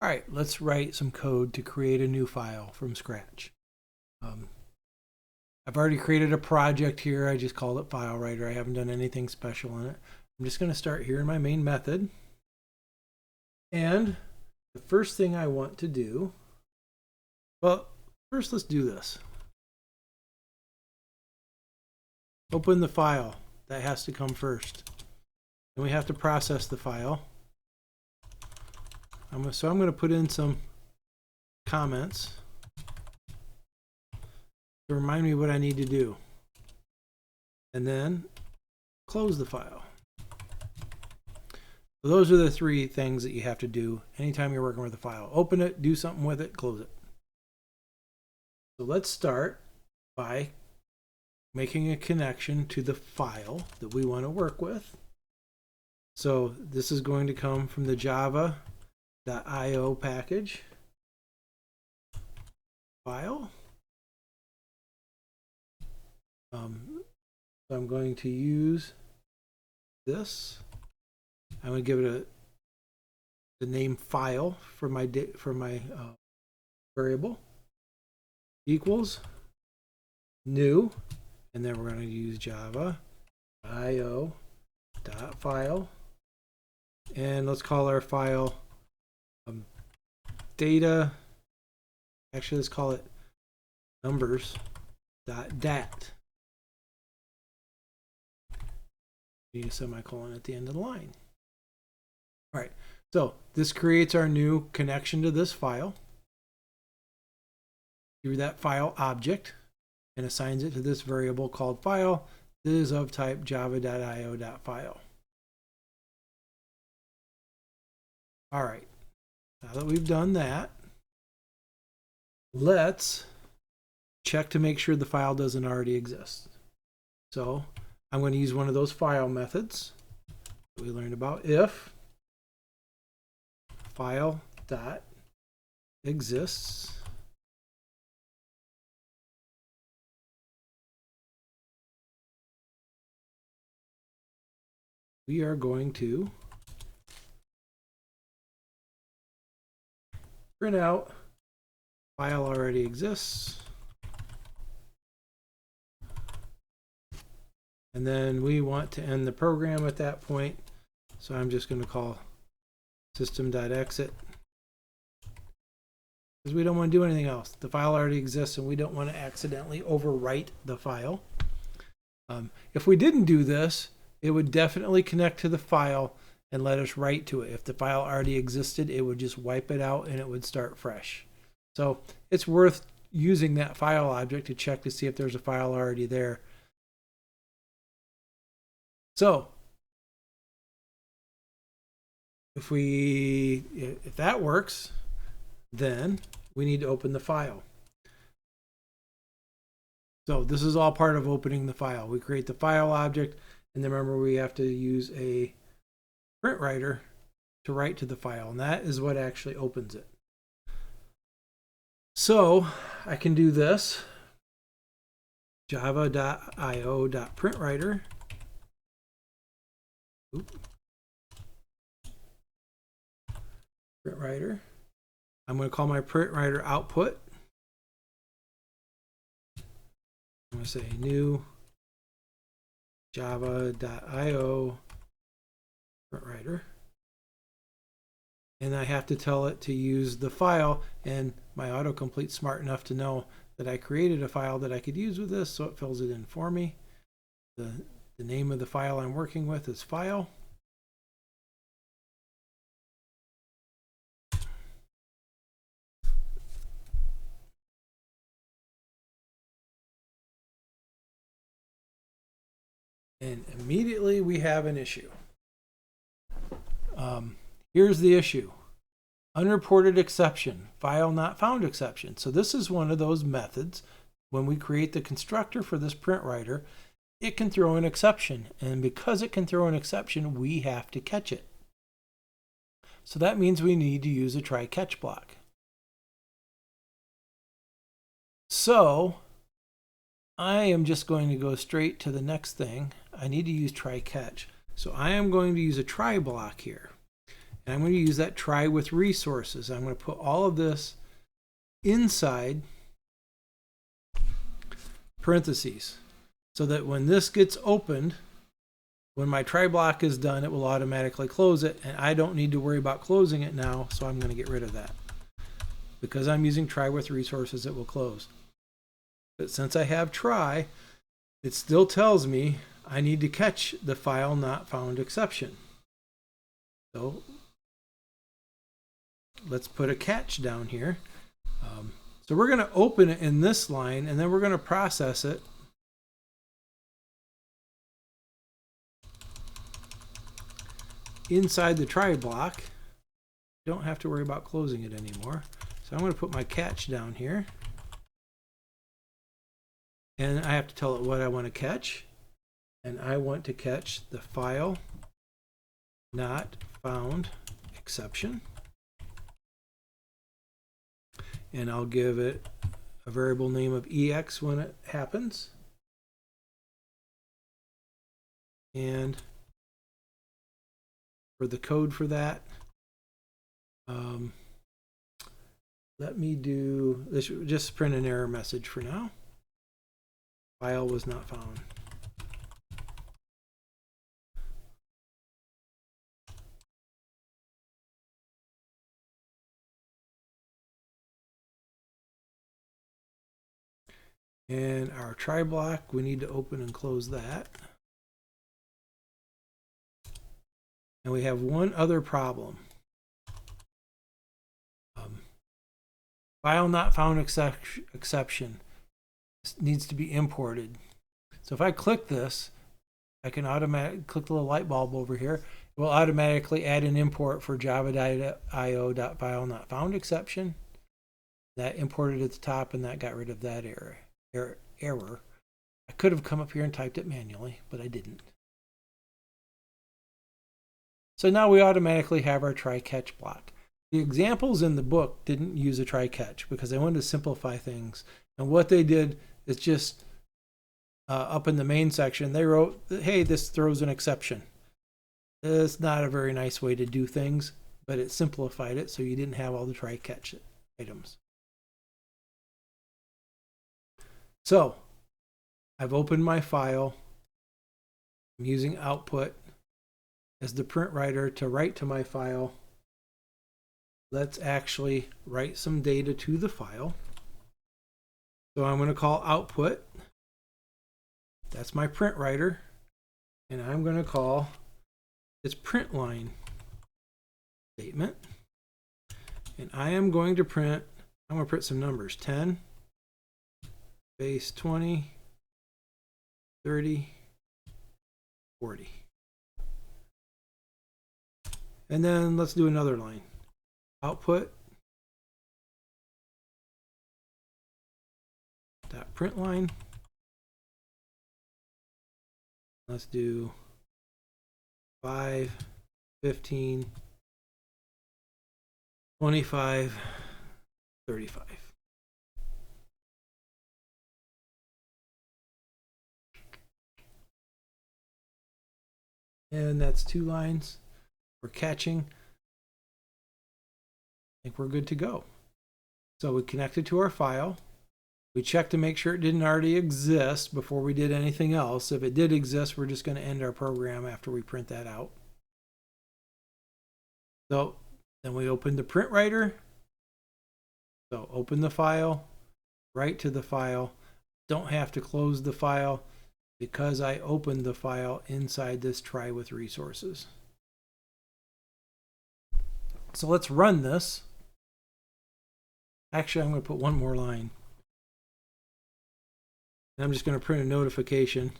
All right, let's write some code to create a new file from scratch. I've already created a project here. I just called it File Writer. I haven't done anything special in it. I'm just going to start here in my main method. And the first thing I want to do, well, first let's do this. Open the file. That has to come first. And we have to process the file. So I'm going to put in some comments to remind me what I need to do. And then close the file. So those are the three things that you have to do anytime you're working with a file. Open it, do something with it, close it. So let's start by making a connection to the file that we want to work with. So this is going to come from the java.io package file. So I'm going to use this. I'm going to give it the name file for my variable equals new, and then we're going to use java.io.file, and let's call our file data. Actually, let's call it numbers.dat. Need a semicolon at the end of the line. All right, so this creates our new connection to this file through that file object and assigns it to this variable called file that is of type java.io.file. All right, now that we've done that, let's check to make sure the file doesn't already exist. So I'm going to use one of those file methods that we learned about. If file.exists we are going to print out file already exists. And then we want to end the program at that point. So I'm just going to call system.exit because we don't want to do anything else. The file already exists and we don't want to accidentally overwrite the file. If we didn't do this, it would definitely connect to the file and let us write to it. If the file already existed, it would just wipe it out and it would start fresh. So it's worth using that file object to check to see if there's a file already there. So if that works, then we need to open the file. So this is all part of opening the file. We create the file object, and then remember we have to use a print writer to write to the file, and that is what actually opens it. So I can do this, java.io.printWriter. Print writer. I'm going to call my print writer output. I'm going to say new java.io print writer. And I have to tell it to use the file, and my autocomplete's smart enough to know that I created a file that I could use with this, so it fills it in for me. The name of the file I'm working with is file. And immediately we have an issue. Here's the issue. Unreported exception, file not found exception. So this is one of those methods. When we create the constructor for this print writer, it can throw an exception. And because it can throw an exception, we have to catch it. So that means we need to use a try catch block. So I am just going to go straight to the next thing. I need to use try catch. So I am going to use a try block here. And I'm going to use that try with resources. I'm going to put all of this inside parentheses so that when this gets opened, when my try block is done, it will automatically close it, and I don't need to worry about closing it now, so I'm going to get rid of that. Because I'm using try with resources, it will close. But since I have try, it still tells me I need to catch the file not found exception. So let's put a catch down here. So we're going to open it in this line, and then we're going to process it inside the try block. Don't have to worry about closing it anymore. So I'm going to put my catch down here. And I have to tell it what I want to catch. And I want to catch the file not found exception. And I'll give it a variable name of EX when it happens. And for the code for that, let me do this. Just print an error message for now. File was not found. And our try block, we need to open and close that. And we have one other problem. File not found exception needs to be imported. So if I click this, I can automatically click the little light bulb over here. It will automatically add an import for java.io.file not found exception. That imported at the top, and that got rid of that error. I could have come up here and typed it manually, but I didn't. So now we automatically have our try catch block. The examples in the book didn't use a try catch because they wanted to simplify things. And what they did is just up in the main section, they wrote, hey, this throws an exception. It's not a very nice way to do things, but it simplified it so you didn't have all the try catch items. So I've opened my file. I'm using output as the print writer to write to my file. Let's actually write some data to the file. So I'm going to call output. That's my print writer. And I'm going to call its print line statement. And I am going to print, I'm going to print some numbers. 10, base 20, 30, 40. And then let's do another line. Output dot print line. Let's do 5, 15, 25, 35. And that's 2 lines. We're catching. I think we're good to go. So we connected to our file. We checked to make sure it didn't already exist before we did anything else. If it did exist, we're just going to end our program after we print that out. So then we open the print writer. So open the file, write to the file. Don't have to close the file because I opened the file inside this try with resources. So let's run this. Actually, I'm going to put one more line. And I'm just going to print a notification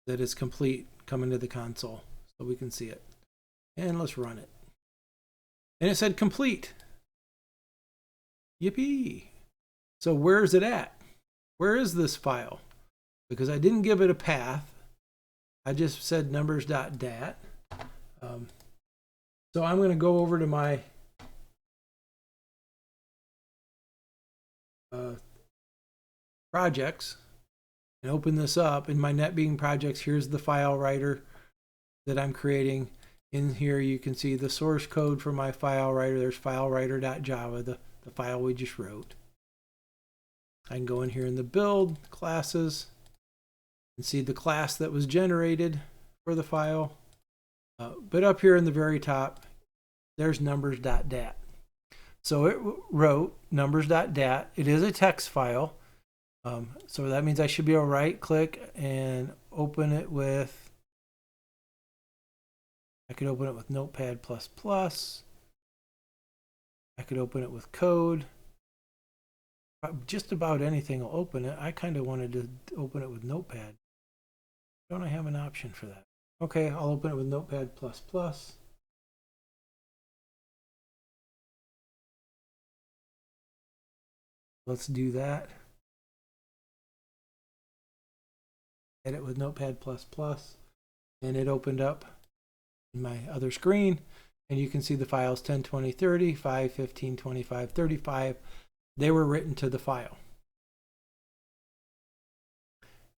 that it's complete coming to the console so we can see it. And let's run it. And it said complete. Yippee. So where is it at? Where is this file? Because I didn't give it a path. I just said numbers.dat. So I'm going to go over to my projects, and open this up in my NetBeans projects, here's the file writer that I'm creating. In here you can see the source code for my file writer. There's filewriter.java, the file we just wrote. I can go in here in the build classes and see the class that was generated for the file. But up here in the very top, there's numbers.dat. So it wrote numbers.dat. It is a text file. So that means I should be able to right click and open it with, I could open it with Notepad++. I could open it with code. Just about anything will open it. I kind of wanted to open it with Notepad. Don't I have an option for that? Okay, I'll open it with Notepad++. Let's do that. Edit with Notepad++. And it opened up in my other screen. And you can see the files 10, 20, 30, 5, 15, 25, 35. They were written to the file.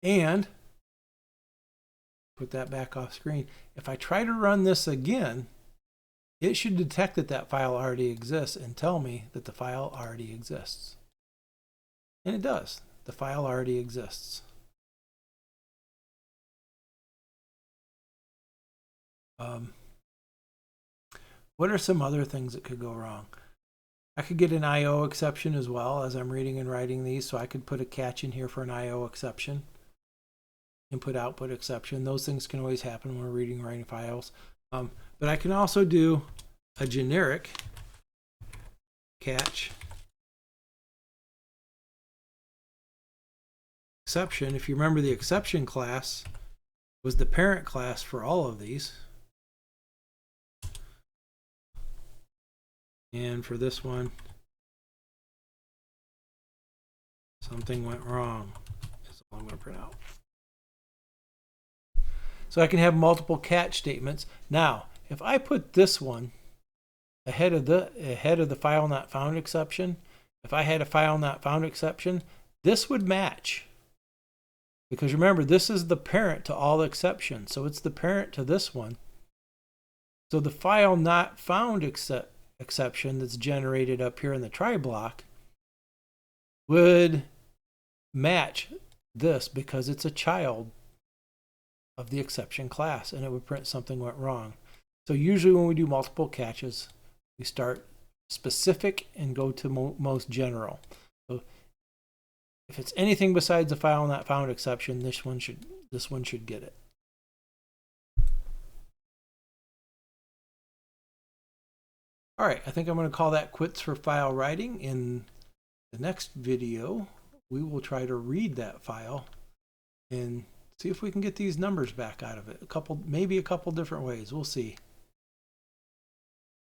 And put that back off screen. If I try to run this again, it should detect that that file already exists and tell me that the file already exists. And it does. The file already exists. What are some other things that could go wrong? I could get an IO exception as well as I'm reading and writing these, so I could put a catch in here for an IO exception. Input-output exception. Those things can always happen when we're reading and writing files. But I can also do a generic catch exception. If you remember, the exception class was the parent class for all of these. And for this one, something went wrong. That's all I'm going to print out. So I can have multiple catch statements. Now, if I put this one ahead of the file not found exception, if I had a file not found exception, this would match. Because remember, this is the parent to all exceptions. So it's the parent to this one. So the file not found exception that's generated up here in the try block would match this because it's a child of the exception class, and it would print something went wrong. So usually when we do multiple catches, we start specific and go to most general. So if it's anything besides the file not found exception, this one should get it. All right, I think I'm going to call that quits for file writing. In the next video, we will try to read that file and see if we can get these numbers back out of it. Maybe a couple different ways. We'll see.